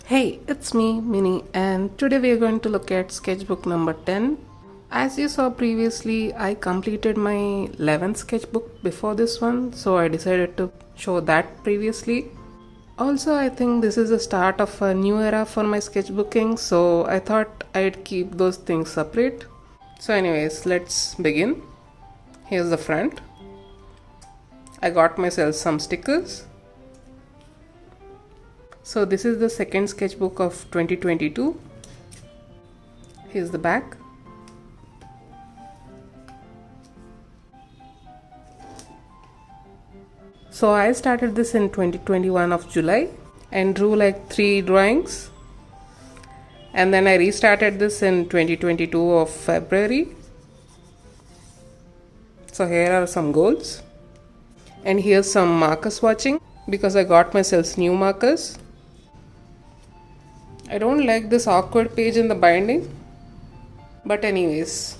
Hey, it's me, Mini, and today we are going to look at sketchbook number 10. As you saw previously, I completed my 11th sketchbook before this one, so I decided to show that previously. Also, I think this is the start of a new era for my sketchbooking, so I thought I'd keep those things separate. So, anyways, let's begin. Here's the front. I got myself some stickers. So this is the second sketchbook of 2022. Here's the back. So I started this in 2021 of July and drew like 3 drawings. And then I restarted this in 2022 of February. So here are some goals. And here's some marker swatching because I got myself new markers. I don't like this awkward page in the binding, but anyways,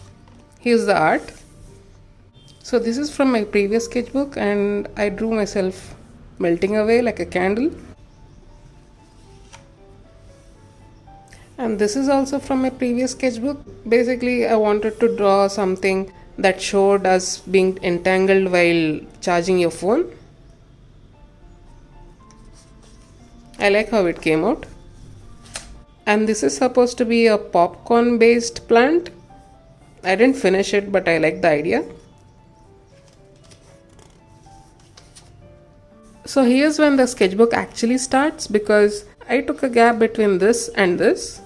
here's the art. So this is from my previous sketchbook and I drew myself melting away like a candle. And this is also from my previous sketchbook. Basically, I wanted to draw something that showed us being entangled while charging your phone. I like how it came out. And this is supposed to be a popcorn based plant. I didn't finish it, but I like the idea. So here's when the sketchbook actually starts because I took a gap between this and this.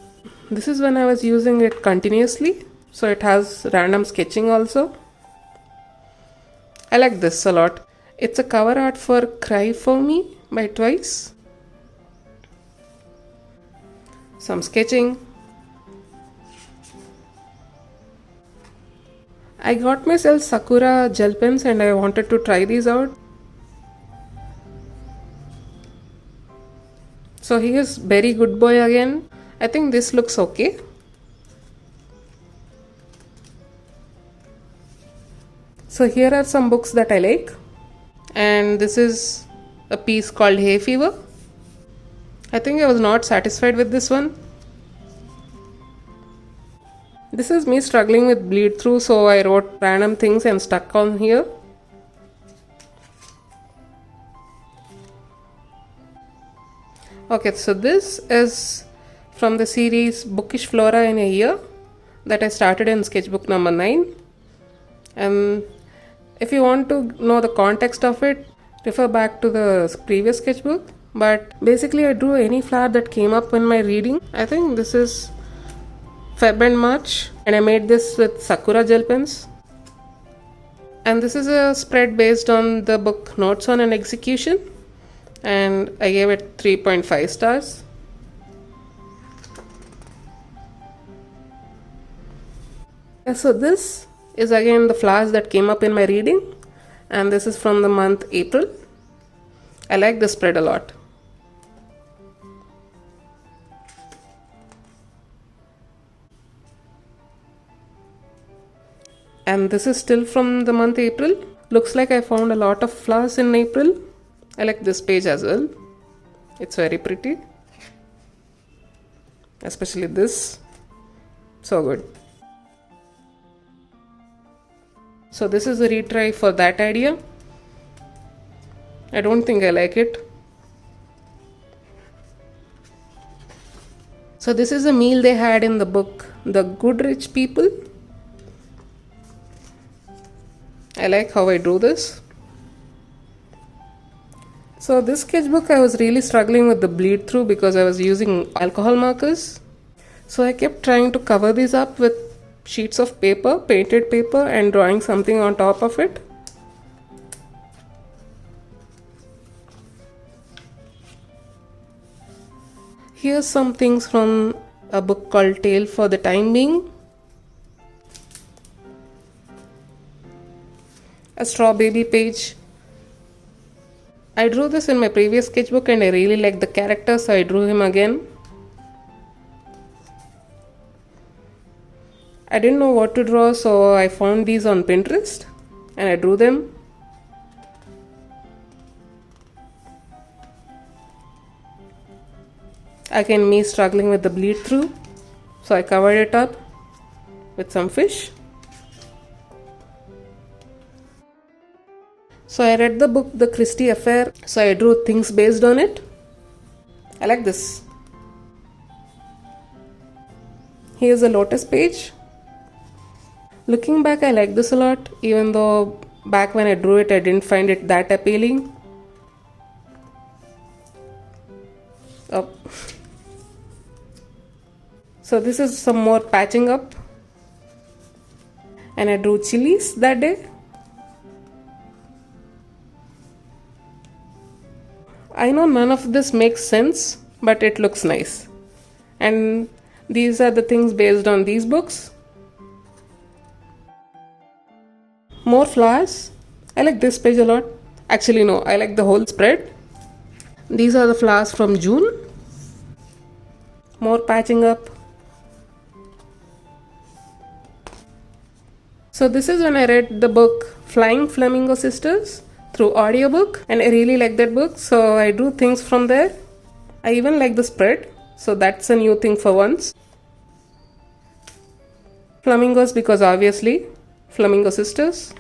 This is when I was using it continuously. So it has random sketching also. I like this a lot. It's a cover art for Cry For Me by Twice. Some sketching. I got myself Sakura gel pens and I wanted to try these out. So here's Berry Good Boy again. I think this looks okay. So here are some books that I like. And this is a piece called Hay Fever. I think I was not satisfied with this one. This is me struggling with bleed through, so I wrote random things and stuck on here. Okay, so this is from the series Bookish Flora in a Year that I started in sketchbook number 9. And if you want to know the context of it, refer back to the previous sketchbook. But basically I drew any flower that came up in my reading. I think this is Feb and March and I made this with Sakura gel pens. And this is a spread based on the book Notes on an Execution and I gave it 3.5 stars. So this is again the flowers that came up in my reading and this is from the month April. I like this spread a lot. And this is still from the month April. Looks like I found a lot of flowers in April. I like this page as well. It's very pretty. Especially this. So good. So this is a retry for that idea. I don't think I like it. So this is a meal they had in the book The Good Rich People. I like how I drew this. So this sketchbook I was really struggling with the bleed through because I was using alcohol markers. So I kept trying to cover these up with sheets of paper, painted paper, and drawing something on top of it. Here's some things from a book called Tale for the Time Being. A straw baby page. I drew this in my previous sketchbook and I really liked the character, so I drew him again. I didn't know what to draw, so I found these on Pinterest and I drew them. Again, me struggling with the bleed through, so I covered it up with some fish. So I read the book The Christie Affair, so I drew things based on it. I like this. Here's a lotus page. Looking back, I like this a lot, even though back when I drew it, I didn't find it that appealing. Oh. So this is some more patching up. And I drew chilies that day. I know none of this makes sense, but it looks nice. And these are the things based on these books. More flowers. I like this page a lot. Actually, no, I like the whole spread. These are the flowers from June. More patching up. So this is when I read the book Flying Flamingo Sisters through audiobook, and I really like that book, so I drew things from there. I even like the spread, so that's a new thing for once. Flamingos, because obviously Flamingo Sisters.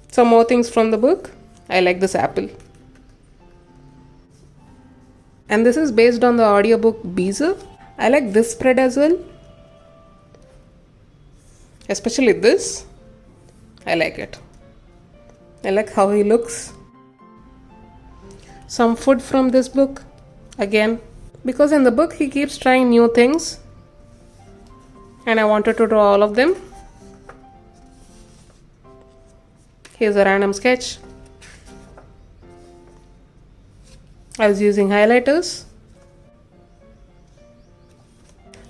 Some more things from the book. I like this apple. And this is based on the audiobook Beezer. I like this spread as well. Especially this. I like it. I like how he looks. Some food from this book. Again, because in the book he keeps trying new things. And I wanted to draw all of them. Here's a random sketch. I was using highlighters.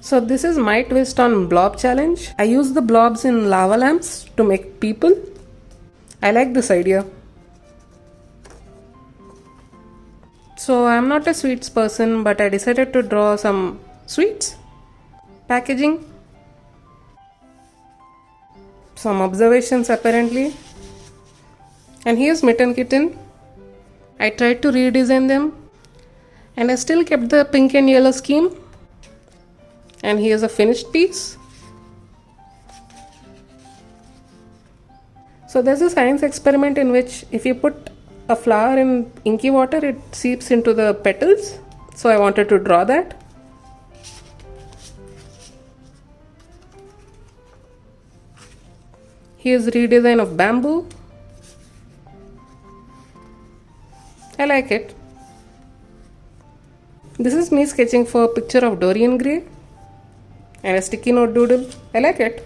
So this is my twist on blob challenge. I use the blobs in lava lamps to make people. I like this idea. So I'm not a sweets person, but I decided to draw some sweets. Packaging. Some observations apparently. And here's Mitten Kitten. I tried to redesign them. And I still kept the pink and yellow scheme. And here's a finished piece. So there's a science experiment in which if you put a flower in inky water, it seeps into the petals. So I wanted to draw that. Here's redesign of bamboo. I like it. This is me sketching for a picture of Dorian Gray and a sticky note doodle. I like it.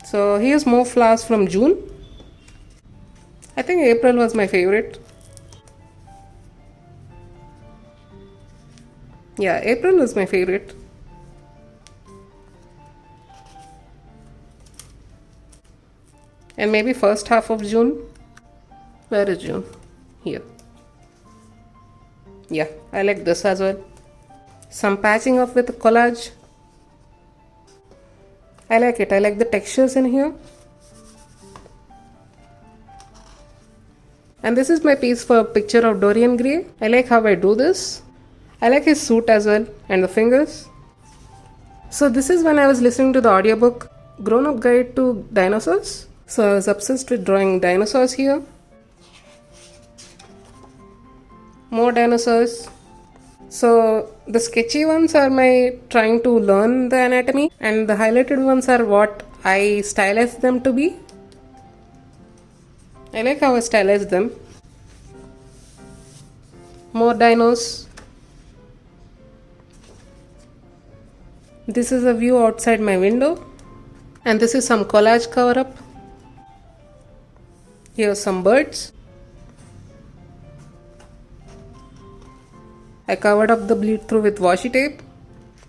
So here's more flowers from June. I think April was my favorite. Yeah, April was my favorite. And maybe first half of June. Where is June? Here. Yeah, I like this as well. Some patching up with collage. I like it. I like the textures in here. And this is my piece for a picture of Dorian Gray. I like how I do this. I like his suit as well and the fingers. So this is when I was listening to the audiobook Grown Up Guide to Dinosaurs. So I was obsessed with drawing dinosaurs here. More dinosaurs. So the sketchy ones are my trying to learn the anatomy, and the highlighted ones are what I stylized them to be. I like how I stylized them. More dinos. This is a view outside my window, and this is some collage cover up. Here's some birds. I covered up the bleed through with washi tape.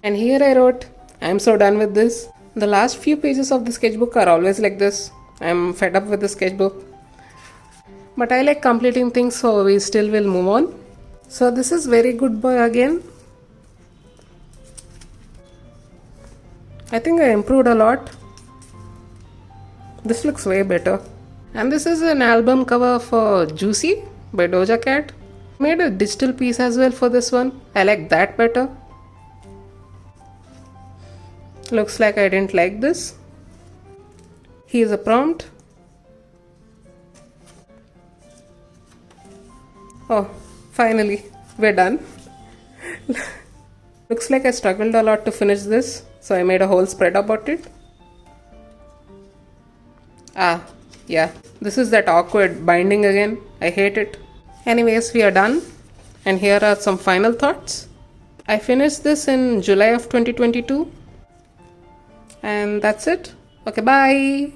And here I wrote, I'm so done with this. The last few pages of the sketchbook are always like this. I'm fed up with the sketchbook. But I like completing things, so we still will move on. So this is Very Good Boy again. I think I improved a lot. This looks way better. And this is an album cover for Juicy by Doja Cat. Made a digital piece as well for this one. I like that better. Looks like I didn't like this. Here's a prompt. Oh, finally, we're done. Looks like I struggled a lot to finish this, so I made a whole spread about it. Yeah, this is that awkward binding again. I hate it. Anyways, we are done. And here are some final thoughts. I finished this in July of 2022. And that's it. Okay, bye.